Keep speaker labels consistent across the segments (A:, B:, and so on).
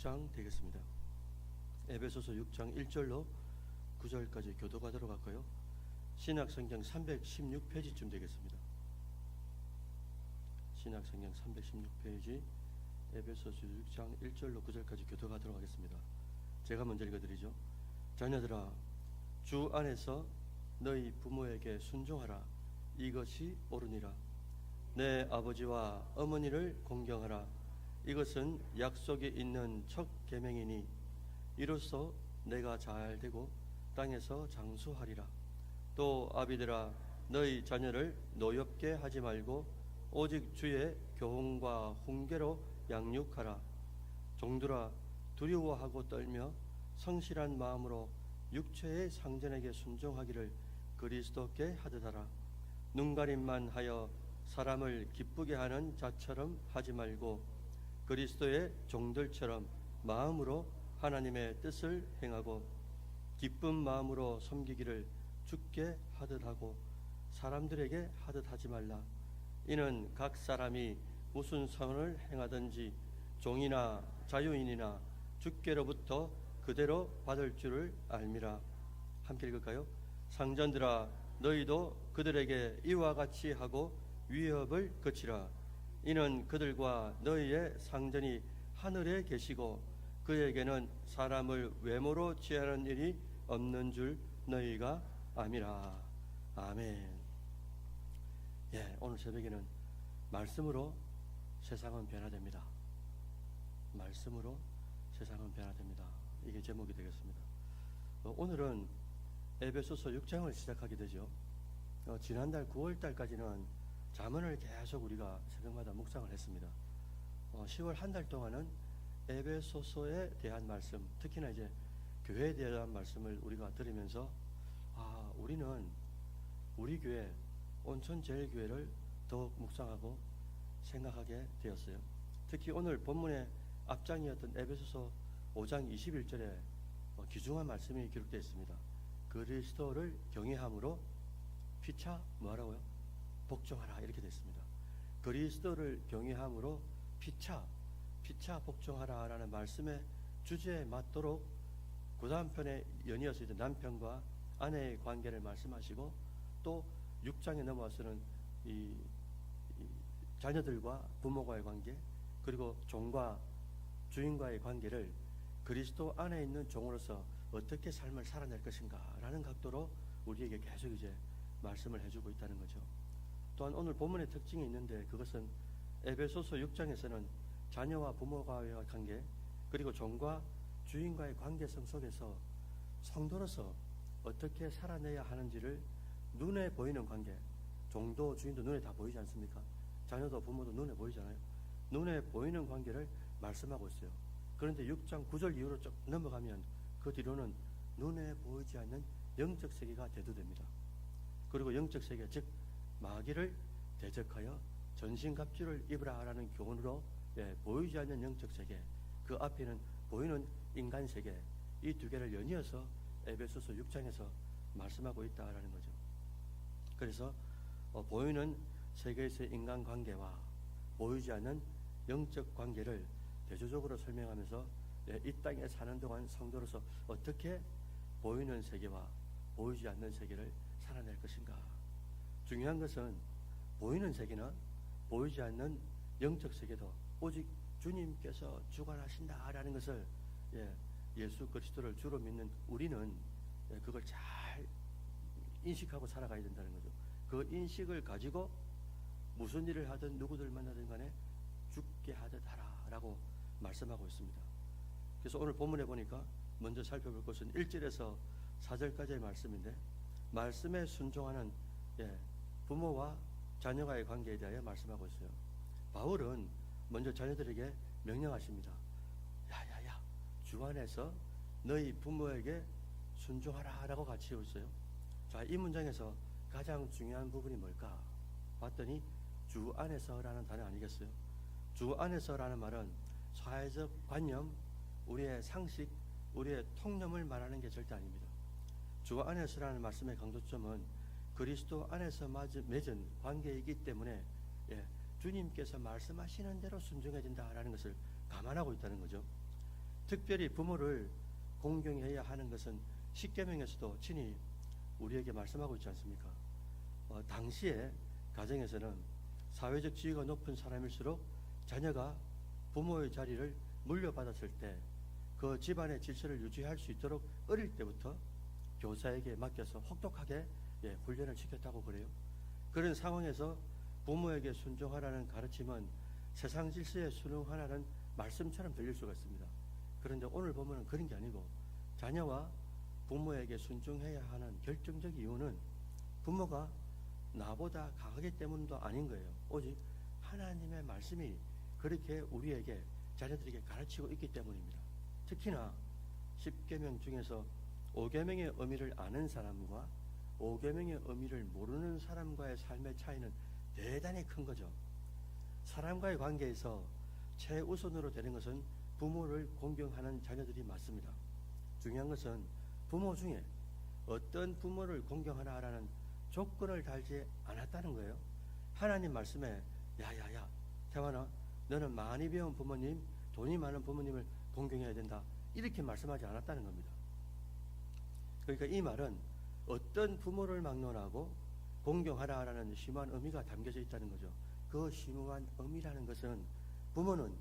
A: 6장 되겠습니다. 에베소서 6장 1절로 9절까지 교도가 들어갔고요. 신약성경 316페이지쯤 되겠습니다. 신약성경 316페이지 에베소서 6장 1절로 9절까지 교도가 들어가겠습니다. 제가 먼저 읽어드리죠. 자녀들아, 주 안에서 너희 부모에게 순종하라. 이것이 옳으니라. 내 아버지와 어머니를 공경하라. 이것은 약속이 있는 첫 계명이니 이로써 내가 잘 되고 땅에서 장수하리라. 또 아비들아, 너희 자녀를 노엽게 하지 말고 오직 주의 교훈과 훈계로 양육하라. 종들아, 두려워하고 떨며 성실한 마음으로 육체의 상전에게 순종하기를 그리스도께 하듯하라. 눈가림만 하여 사람을 기쁘게 하는 자처럼 하지 말고 그리스도의 종들처럼 마음으로 하나님의 뜻을 행하고 기쁜 마음으로 섬기기를 주께 하듯 하고 사람들에게 하듯 하지 말라. 이는 각 사람이 무슨 선을 행하든지 종이나 자유인이나 주께로부터 그대로 받을 줄을 알미라. 함께 읽을까요? 상전들아, 너희도 그들에게 이와 같이 하고 위협을 거치라. 이는 그들과 너희의 상전이 하늘에 계시고 그에게는 사람을 외모로 취하는 일이 없는 줄 너희가 아미라. 아멘. 오늘 새벽에는 말씀으로 세상은 변화됩니다. 말씀으로 세상은 변화됩니다. 이게 제목이 되겠습니다. 오늘은 에베소서 6장을 시작하게 되죠. 지난달 9월달까지는 잠언을 계속 우리가 새벽마다 묵상을 했습니다. 10월 한 달 동안은 에베소서에 대한 말씀, 특히나 이제 교회에 대한 말씀을 우리가 들으면서 우리는 우리 교회 온천제일교회를 더욱 묵상하고 생각하게 되었어요. 특히 오늘 본문의 앞장이었던 에베소서 5장 21절에 귀중한 말씀이 기록되어 있습니다. 그리스도를 경외함으로 피차 뭐하라고요? 복종하라, 이렇게 되어 있습니다. 그리스도를 경외함으로 피차 복종하라 라는 말씀의 주제에 맞도록 그 다음 편에 연이어서 이제 남편과 아내의 관계를 말씀하시고 또 6장에 넘어와서는 이 자녀들과 부모와의 관계, 그리고 종과 주인과의 관계를 그리스도 안에 있는 종으로서 어떻게 삶을 살아낼 것인가 라는 각도로 우리에게 계속 이제 말씀을 해주고 있다는 거죠. 또한 오늘 본문의 특징이 있는데, 그것은 에베소서 6장에서는 자녀와 부모와의 관계, 그리고 종과 주인과의 관계성 속에서 성도로서 어떻게 살아내야 하는지를 눈에 보이는 관계, 종도 주인도 눈에 다 보이지 않습니까? 자녀도 부모도 눈에 보이잖아요. 눈에 보이는 관계를 말씀하고 있어요. 그런데 6장 9절 이후로 쭉 넘어가면 그 뒤로는 눈에 보이지 않는 영적 세계가 대두됩니다. 그리고 영적 세계, 즉 마귀를 대적하여 전신갑주를 입으라 라는 교훈으로 보이지 않는 영적 세계, 그 앞에는 보이는 인간 세계, 이 두 개를 연이어서 에베소서 6장에서 말씀하고 있다라는 거죠. 그래서 보이는 세계에서의 인간관계와 보이지 않는 영적 관계를 대조적으로 설명하면서 이 땅에 사는 동안 성도로서 어떻게 보이는 세계와 보이지 않는 세계를 살아낼 것인가. 중요한 것은 보이는 세계나 보이지 않는 영적 세계도 오직 주님께서 주관하신다라는 것을 예수 그리스도를 주로 믿는 우리는 그걸 잘 인식하고 살아가야 된다는 거죠. 그 인식을 가지고 무슨 일을 하든 누구들 만나든 간에 죽게 하듯 하라라고 말씀하고 있습니다. 그래서 오늘 본문에 보니까 먼저 살펴볼 것은 1절에서 4절까지의 말씀인데, 말씀에 순종하는 부모와 자녀와의 관계에 대하여 말씀하고 있어요. 바울은 먼저 자녀들에게 명령하십니다. 야야야, 주 안에서 너희 부모에게 순종하라 라고 같이 있어요. 자, 이 문장에서 가장 중요한 부분이 뭘까 봤더니 주 안에서라는 단어 아니겠어요? 주 안에서라는 말은 사회적 관념, 우리의 상식, 우리의 통념을 말하는 게 절대 아닙니다. 주 안에서라는 말씀의 강조점은 그리스도 안에서 맺은 관계이기 때문에 주님께서 말씀하시는 대로 순종해야 된다라는 것을 감안하고 있다는 거죠. 특별히 부모를 공경해야 하는 것은 십계명에서도 친히 우리에게 말씀하고 있지 않습니까? 당시에 가정에서는 사회적 지위가 높은 사람일수록 자녀가 부모의 자리를 물려받았을 때 그 집안의 질서를 유지할 수 있도록 어릴 때부터 교사에게 맡겨서 혹독하게 훈련을 시켰다고 그래요. 그런 상황에서 부모에게 순종하라는 가르침은 세상 질서에 순응하라는 말씀처럼 들릴 수가 있습니다. 그런데 오늘 보면 그런 게 아니고 자녀와 부모에게 순종해야 하는 결정적 이유는 부모가 나보다 강하기 때문도 아닌 거예요. 오직 하나님의 말씀이 그렇게 우리에게 자녀들에게 가르치고 있기 때문입니다. 특히나 10계명 중에서 5계명의 의미를 아는 사람과 5계명의 의미를 모르는 사람과의 삶의 차이는 대단히 큰 거죠. 사람과의 관계에서 최우선으로 되는 것은 부모를 공경하는 자녀들이 맞습니다. 중요한 것은 부모 중에 어떤 부모를 공경하라라는 조건을 달지 않았다는 거예요. 하나님 말씀에 야야야 태환아 너는 많이 배운 부모님, 돈이 많은 부모님을 공경해야 된다 이렇게 말씀하지 않았다는 겁니다. 그러니까 이 말은 어떤 부모를 막론하고 공경하라라는 심한 의미가 담겨져 있다는 거죠. 그 심한 의미라는 것은 부모는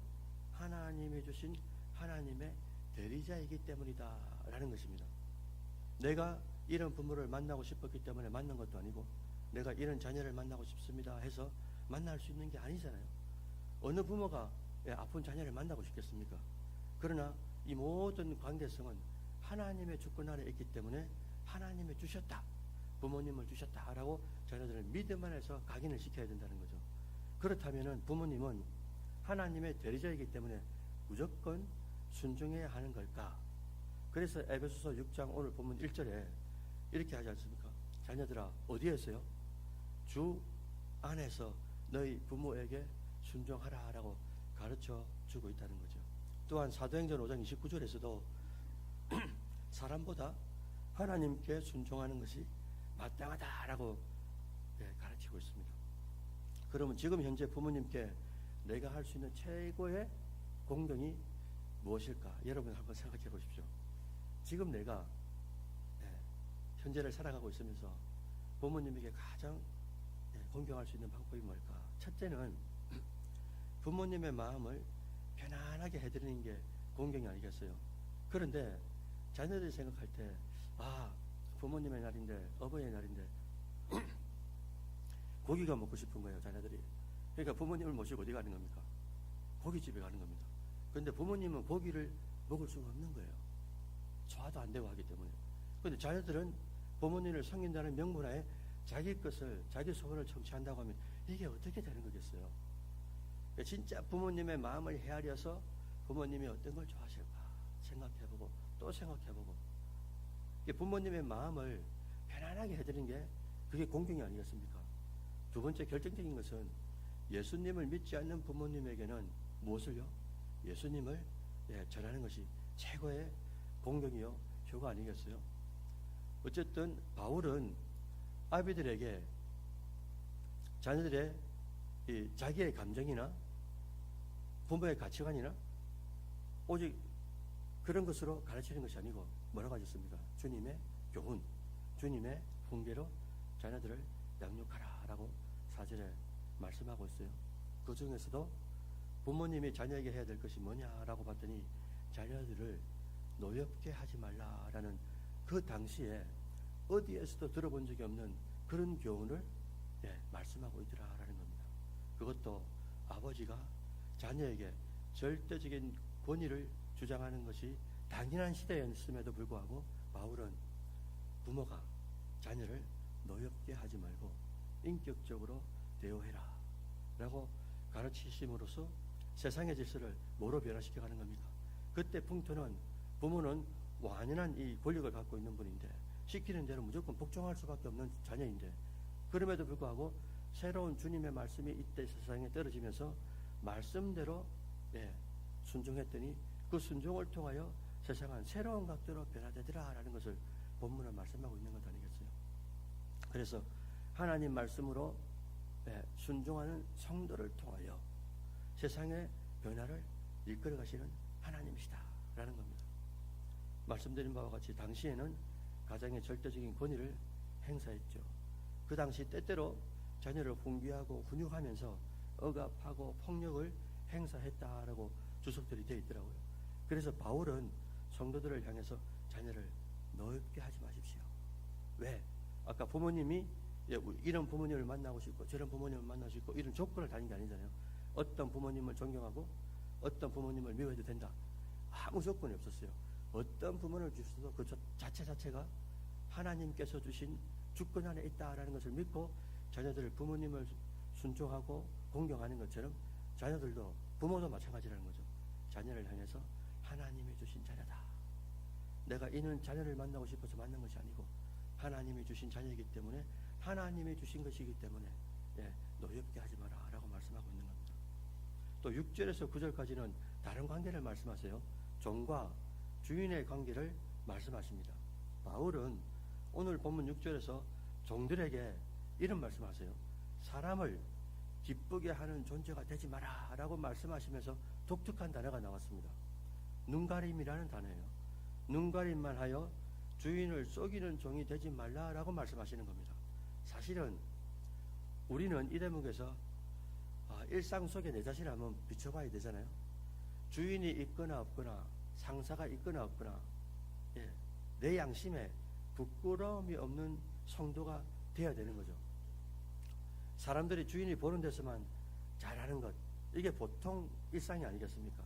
A: 하나님이 주신 하나님의 대리자이기 때문이다 라는 것입니다. 내가 이런 부모를 만나고 싶었기 때문에 만난 것도 아니고 내가 이런 자녀를 만나고 싶습니다 해서 만날 수 있는 게 아니잖아요. 어느 부모가 아픈 자녀를 만나고 싶겠습니까? 그러나 이 모든 관계성은 하나님의 주권 아래 있기 때문에 하나님이 주셨다, 부모님을 주셨다라고 자녀들을 믿음 안에서 각인을 시켜야 된다는 거죠. 그렇다면 부모님은 하나님의 대리자이기 때문에 무조건 순종해야 하는 걸까? 그래서 에베소서 6장 오늘 보면 1절에 이렇게 하지 않습니까? 자녀들아 어디에서요? 주 안에서 너희 부모에게 순종하라 라고 가르쳐 주고 있다는 거죠. 또한 사도행전 5장 29절에서도 사람보다 하나님께 순종하는 것이 마땅하다라고 가르치고 있습니다. 그러면 지금 현재 부모님께 내가 할 수 있는 최고의 공경이 무엇일까? 여러분 한번 생각해 보십시오. 지금 내가 현재를 살아가고 있으면서 부모님에게 가장 공경할 수 있는 방법이 뭘까? 첫째는 부모님의 마음을 편안하게 해드리는 게 공경이 아니겠어요? 그런데 자녀들이 생각할 때 부모님의 날인데 어버이의 날인데 고기가 먹고 싶은 거예요. 자녀들이. 그러니까 부모님을 모시고 어디 가는 겁니까? 고깃집에 가는 겁니다. 그런데 부모님은 고기를 먹을 수가 없는 거예요. 소화도 안 되고 하기 때문에. 그런데 자녀들은 부모님을 섬긴다는 명분하에 자기 것을, 자기 소원을 청취한다고 하면 이게 어떻게 되는 거겠어요? 진짜 부모님의 마음을 헤아려서 부모님이 어떤 걸 좋아하실까 생각해보고 또 생각해보고 부모님의 마음을 편안하게 해드리는 게 그게 공경이 아니겠습니까? 두 번째 결정적인 것은 예수님을 믿지 않는 부모님에게는 무엇을요? 예수님을 전하는 것이 최고의 공경이요 효가 아니겠어요? 어쨌든 바울은 아비들에게 자녀들의 자기의 감정이나 부모의 가치관이나 오직 그런 것으로 가르치는 것이 아니고 뭐라고 하셨습니까? 주님의 교훈, 주님의 훈계로 자녀들을 양육하라 라고 4절에 말씀하고 있어요. 그 중에서도 부모님이 자녀에게 해야 될 것이 뭐냐라고 봤더니 자녀들을 노엽게 하지 말라라는 그 당시에 어디에서도 들어본 적이 없는 그런 교훈을 말씀하고 있더라라는 겁니다. 그것도 아버지가 자녀에게 절대적인 권위를 주장하는 것이 당연한 시대였음에도 불구하고 바울은 부모가 자녀를 노엽게 하지 말고 인격적으로 대우해라 라고 가르치심으로써 세상의 질서를 뭐로 변화시켜가는 겁니까? 그때 풍토는 부모는 완연한 이 권력을 갖고 있는 분인데 시키는 대로 무조건 복종할 수밖에 없는 자녀인데 그럼에도 불구하고 새로운 주님의 말씀이 이때 세상에 떨어지면서 말씀대로 순종했더니 그 순종을 통하여 세상은 새로운 각도로 변화되더라 라는 것을 본문은 말씀하고 있는 것 아니겠어요? 그래서 하나님 말씀으로 순종하는 성도를 통하여 세상의 변화를 이끌어 가시는 하나님이시다 있다라는 겁니다. 말씀드린 바와 같이 당시에는 가장의 절대적인 권위를 행사했죠. 그 당시 때때로 자녀를 훈계하고 훈육하면서 억압하고 폭력을 행사했다라고 주석들이 되어 있더라고요. 그래서 바울은 성도들을 향해서 자녀를 넓게 하지 마십시오. 왜? 아까 부모님이 이런 부모님을 만나고 싶고 저런 부모님을 만나고 싶고 이런 조건을 다닌 게 아니잖아요. 어떤 부모님을 존경하고 어떤 부모님을 미워해도 된다. 아무 조건이 없었어요. 어떤 부모를 주셔도 그 자체가 하나님께서 주신 주권 안에 있다라는 것을 믿고 자녀들을 부모님을 순종하고 공경하는 것처럼 자녀들도 부모도 마찬가지라는 거죠. 자녀를 향해서 하나님이 주신 자녀다. 내가 이는 자녀를 만나고 싶어서 만난 것이 아니고 하나님이 주신 자녀이기 때문에 하나님이 주신 것이기 때문에 노엽게 하지 마라 라고 말씀하고 있는 겁니다. 또 6절에서 9절까지는 다른 관계를 말씀하세요. 종과 주인의 관계를 말씀하십니다. 바울은 오늘 본문 6절에서 종들에게 이런 말씀하세요. 사람을 기쁘게 하는 존재가 되지 마라 라고 말씀하시면서 독특한 단어가 나왔습니다. 눈가림이라는 단어예요. 눈가림만 하여 주인을 속이는 종이 되지 말라라고 말씀하시는 겁니다. 사실은 우리는 이 대목에서 일상 속에 내 자신을 한번 비춰봐야 되잖아요. 주인이 있거나 없거나 상사가 있거나 없거나 내 양심에 부끄러움이 없는 성도가 되어야 되는 거죠. 사람들이 주인이 보는 데서만 잘하는 것, 이게 보통 일상이 아니겠습니까?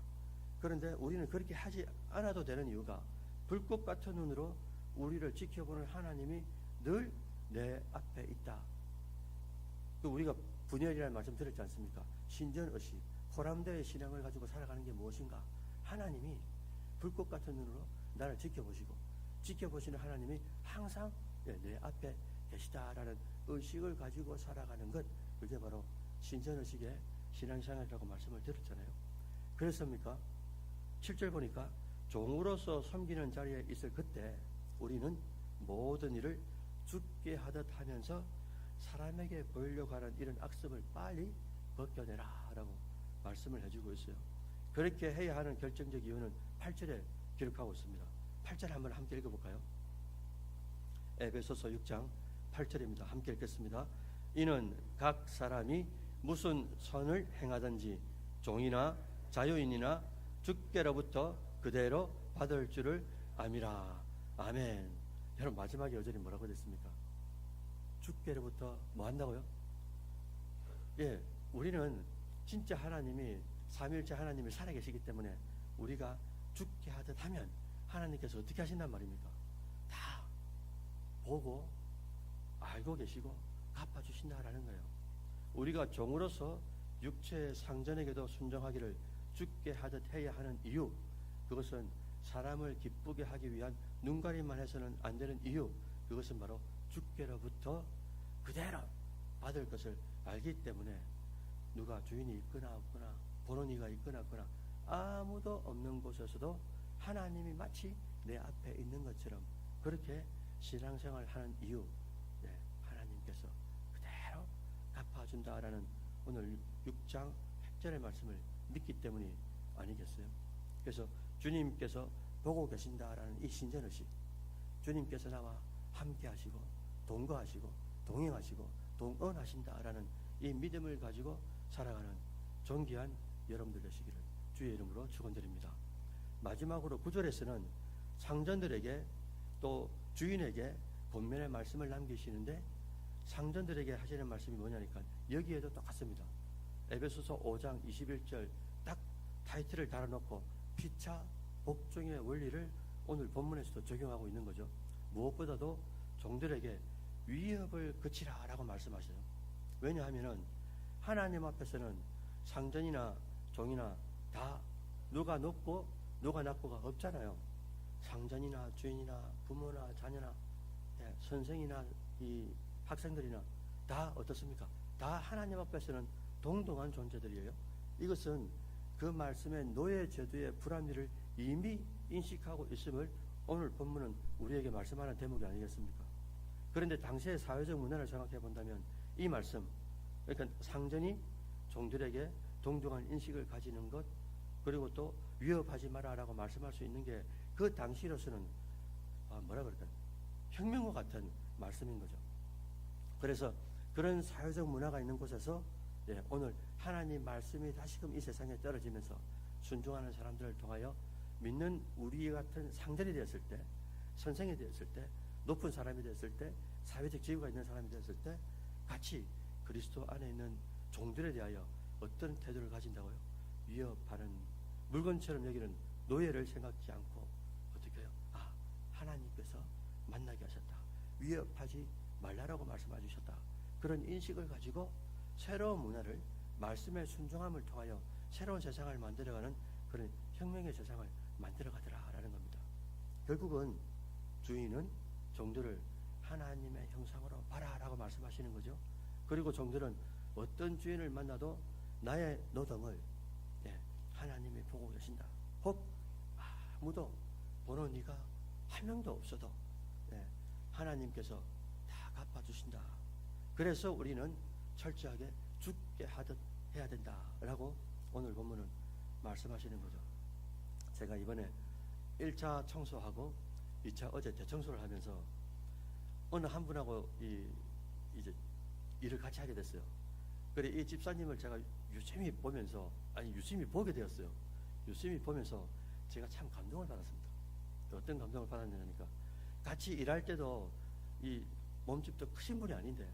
A: 그런데 우리는 그렇게 하지 않아도 되는 이유가 불꽃 같은 눈으로 우리를 지켜보는 하나님이 늘 내 앞에 있다. 우리가 분열이라는 말씀 들었지 않습니까? 신전의식, 호람대의 신앙을 가지고 살아가는 게 무엇인가? 하나님이 불꽃 같은 눈으로 나를 지켜보시고 지켜보시는 하나님이 항상 내 앞에 계시다라는 의식을 가지고 살아가는 것, 그게 바로 신전의식의 신앙생활이라고 말씀을 드렸잖아요. 그렇습니까? 7절 보니까 종으로서 섬기는 자리에 있을 그때 우리는 모든 일을 죽게 하듯 하면서 사람에게 보이려고 하는 이런 악습을 빨리 벗겨내라 라고 말씀을 해주고 있어요. 그렇게 해야 하는 결정적 이유는 8절에 기록하고 있습니다. 8절 한번 함께 읽어볼까요? 에베소서 6장 8절입니다. 함께 읽겠습니다. 이는 각 사람이 무슨 선을 행하든지 종이나 자유인이나 주께로부터 그대로 받을 줄을 암이라. 아멘. 여러분, 마지막에 여절이 뭐라고 됐습니까? 주께로부터 뭐 한다고요? 우리는 진짜 하나님이 삼위일체 하나님이 살아계시기 때문에 우리가 죽게 하듯 하면 하나님께서 어떻게 하신단 말입니까? 다 보고 알고 계시고 갚아주신다라는 거예요. 우리가 종으로서 육체의 상전에게도 순종하기를 죽게 하듯 해야 하는 이유, 그것은 사람을 기쁘게 하기 위한 눈가림만 해서는 안 되는 이유, 그것은 바로 주께로부터 그대로 받을 것을 알기 때문에 누가 주인이 있거나 없거나 보는 이가 있거나 없거나 아무도 없는 곳에서도 하나님이 마치 내 앞에 있는 것처럼 그렇게 신앙생활을 하는 이유, 하나님께서 그대로 갚아준다라는 오늘 6장 8절의 말씀을 믿기 때문이 아니겠어요? 그래서 주님께서 보고 계신다라는 이 신전의식, 주님께서 나와 함께 하시고 동거하시고 동행하시고 동언하신다라는 이 믿음을 가지고 살아가는 존귀한 여러분들 되시기를 주의 이름으로 축원드립니다. 마지막으로 9절에서는 상전들에게 또 주인에게 권면의 말씀을 남기시는데 상전들에게 하시는 말씀이 뭐냐니까 여기에도 똑같습니다. 에베소서 5장 21절 딱 타이틀을 달아놓고 피차 복종의 원리를 오늘 본문에서도 적용하고 있는 거죠. 무엇보다도 종들에게 위협을 그치라 라고 말씀하셔요. 왜냐하면은 하나님 앞에서는 상전이나 종이나 다 누가 높고 누가 낮고가 없잖아요. 상전이나 주인이나 부모나 자녀나 선생이나 이 학생들이나 다 어떻습니까? 다 하나님 앞에서는 동등한 존재들이에요. 이것은 그 말씀의 노예 제도의 불합리를 이미 인식하고 있음을 오늘 본문은 우리에게 말씀하는 대목이 아니겠습니까? 그런데 당시의 사회적 문화를 생각해 본다면 이 말씀, 그러니까 상전이 종들에게 동등한 인식을 가지는 것, 그리고 또 위협하지 마라라고 말씀할 수 있는 게 그 당시로서는 뭐라 그럴까, 혁명과 같은 말씀인 거죠. 그래서 그런 사회적 문화가 있는 곳에서 오늘 하나님 말씀이 다시금 이 세상에 떨어지면서 순종하는 사람들을 통하여 믿는 우리 같은 상전이 되었을 때, 선생이 되었을 때, 높은 사람이 되었을 때, 사회적 지위가 있는 사람이 되었을 때 같이 그리스도 안에 있는 종들에 대하여 어떤 태도를 가진다고요? 위협하는, 물건처럼 여기는 노예를 생각지 않고 어떻게 해요? 하나님께서 만나게 하셨다, 위협하지 말라라고 말씀해 주셨다, 그런 인식을 가지고 새로운 문화를, 말씀의 순종함을 통하여 새로운 세상을 만들어가는 그런 혁명의 세상을 만들어가더라라는 겁니다. 결국은 주인은 종들을 하나님의 형상으로 봐라라고 말씀하시는 거죠. 그리고 종들은 어떤 주인을 만나도 나의 노동을 하나님이 보고 계신다. 혹 아무도 보는 이가 한 명도 없어도 하나님께서 다 갚아주신다. 그래서 우리는 철저하게 죽게 하듯 해야 된다라고 오늘 본문은 말씀하시는 거죠. 제가 이번에 1차 청소하고 2차 어제 대청소를 하면서 어느 한 분하고 이제 일을 같이 하게 됐어요. 그래 이 집사님을 제가 유심히 보면서, 유심히 보게 되었어요. 유심히 보면서 제가 참 감동을 받았습니다. 어떤 감동을 받았냐니까, 같이 일할 때도 이 몸집도 크신 분이 아닌데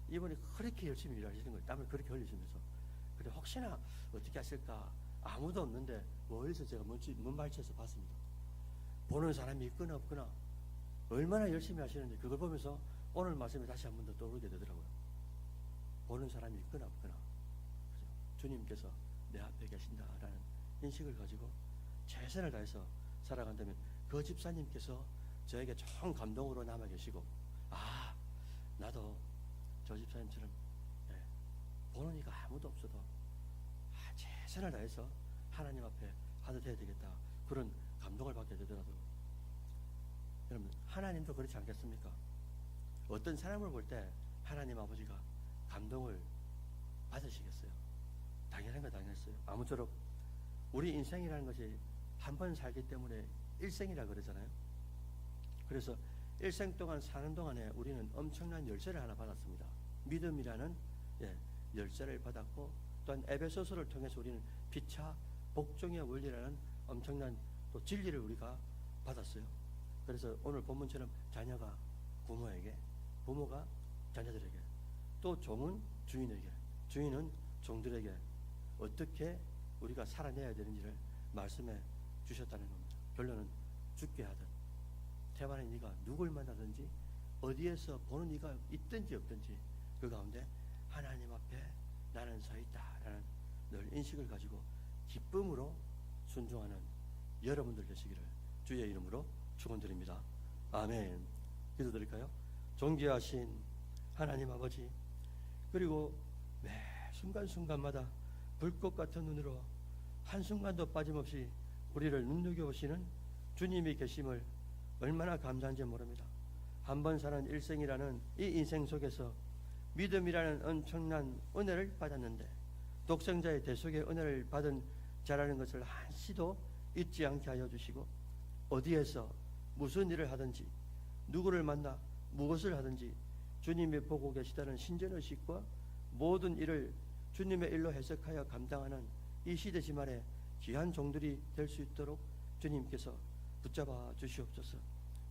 A: 이분이 그렇게 열심히 일하시는 거예요. 땀을 그렇게 흘리시면서. 그래 혹시나 어떻게 하실까, 아무도 없는데 멀리서 제가 문 발치에서 봤습니다. 보는 사람이 있거나 없거나 얼마나 열심히 하시는지 그걸 보면서 오늘 말씀이 다시 한 번 더 떠오르게 되더라고요. 보는 사람이 있거나 없거나 주님께서 내 앞에 계신다라는 인식을 가지고 최선을 다해서 살아간다면 그 집사님께서 저에게 좋은 감동으로 남아 계시고, 나도 저 집사님처럼 보는 이가 아무도 없어도 최선을 다해서 하나님 앞에 하듯 해야 되겠다, 그런 감동을 받게 되더라도, 여러분 하나님도 그렇지 않겠습니까? 어떤 사람을 볼 때 하나님 아버지가 감동을 받으시겠어요? 당연한 거 당연했어요. 아무쪼록 우리 인생이라는 것이 한 번 살기 때문에 일생이라 그러잖아요. 그래서 일생 동안 사는 동안에 우리는 엄청난 열쇠를 하나 받았습니다. 믿음이라는 열쇠를 받았고, 또한 에베소서를 통해서 우리는 피차 복종의 원리라는 엄청난 또 진리를 우리가 받았어요. 그래서 오늘 본문처럼 자녀가 부모에게, 부모가 자녀들에게, 또 종은 주인에게, 주인은 종들에게 어떻게 우리가 살아내야 되는지를 말씀해 주셨다는 겁니다. 결론은 죽게 하듯, 태반에 네가 누굴 만나든지 어디에서 보는 네가 있든지 없든지 그 가운데 하나님 앞에 나는 서 있다라는 늘 인식을 가지고 기쁨으로 순종하는 여러분들 되시기를 주의 이름으로 축원드립니다. 아멘. 기도드릴까요? 존귀하신 하나님 아버지, 그리고 매 순간순간마다 불꽃 같은 눈으로 한순간도 빠짐없이 우리를 눈여겨보시는 주님이 계심을 얼마나 감사한지 모릅니다. 한 번 사는 일생이라는 이 인생 속에서 믿음이라는 엄청난 은혜를 받았는데, 독생자의 대속의 은혜를 받은 자라는 것을 한시도 잊지 않게 하여 주시고, 어디에서 무슨 일을 하든지 누구를 만나 무엇을 하든지 주님이 보고 계시다는 신전의식과 모든 일을 주님의 일로 해석하여 감당하는 이 시대지만의 귀한 종들이 될 수 있도록 주님께서 붙잡아 주시옵소서.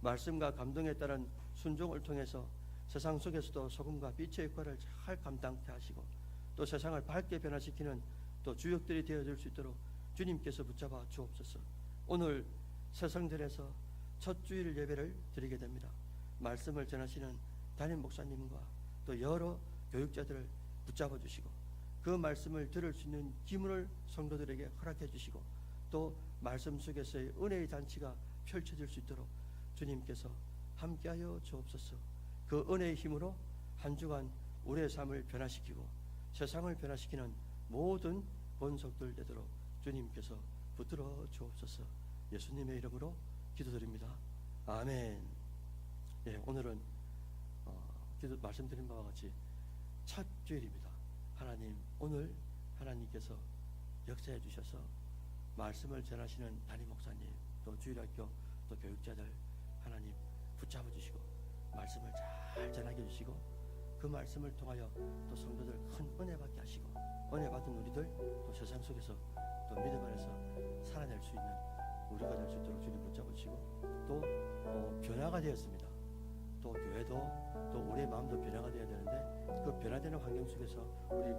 A: 말씀과 감동에 따른 순종을 통해서 세상 속에서도 소금과 빛의 역할을 잘 감당케 하시고, 또 세상을 밝게 변화시키는 또 주역들이 되어줄 수 있도록 주님께서 붙잡아 주옵소서. 오늘 새성전에서 첫 주일 예배를 드리게 됩니다. 말씀을 전하시는 담임 목사님과 또 여러 교육자들을 붙잡아 주시고, 그 말씀을 들을 수 있는 기문을 성도들에게 허락해 주시고, 또 말씀 속에서의 은혜의 잔치가 펼쳐질 수 있도록 주님께서 함께하여 주옵소서. 그 은혜의 힘으로 한 주간 우리의 삶을 변화시키고 세상을 변화시키는 모든 본속들 되도록 주님께서 붙들어 주옵소서. 예수님의 이름으로 기도드립니다. 아멘. 오늘은 말씀드린 바와 같이 첫 주일입니다. 하나님, 오늘 하나님께서 역사해 주셔서 말씀을 전하시는 담임 목사님, 또 주일학교 또 교육자들 하나님 붙잡아 주시고 말씀을 잘 전하게 해주시고 그 말씀을 통하여 또 성도들 큰 은혜 받게 하시고 은혜 받은 우리들 또 세상 속에서 또 믿음 안에서 살아낼 수 있는 우리가 될 수 있도록 주님 붙잡아 주시고 또 변화가 되었습니다. 또 교회도 또 우리의 마음도 변화가 되어야 되는데 그 변화되는 환경 속에서 우리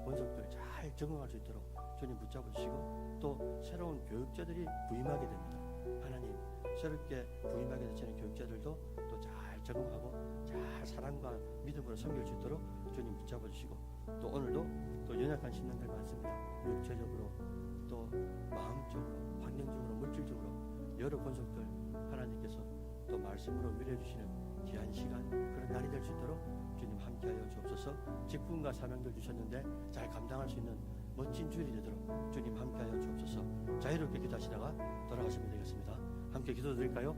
A: 본속들 잘 적응할 수 있도록 주님 붙잡아 주시고 또 새로운 교육자들이 부임하게 됩니다. 하나님 새롭게 부임하게 되시는 교육자들도 또 잘 적응하고 잘 사랑과 믿음으로 섬길 수 있도록 주님 붙잡아 주시고 또 오늘도 또 연약한 심령들 많습니다. 육체적으로 또 마음적으로 환경적으로 물질적으로 여러 본속들 하나님께서 또 말씀으로 위로해 주시는 귀한 시간 그런 날이 될 수 있도록 주님 함께하여 주옵소서. 직분과 사명들 주셨는데 잘 감당할 수 있는 멋진 주일이 되도록 주님 함께하여 주옵소서. 자유롭게 기도하시다가 돌아가시면 되겠습니다. 함께 기도드릴까요?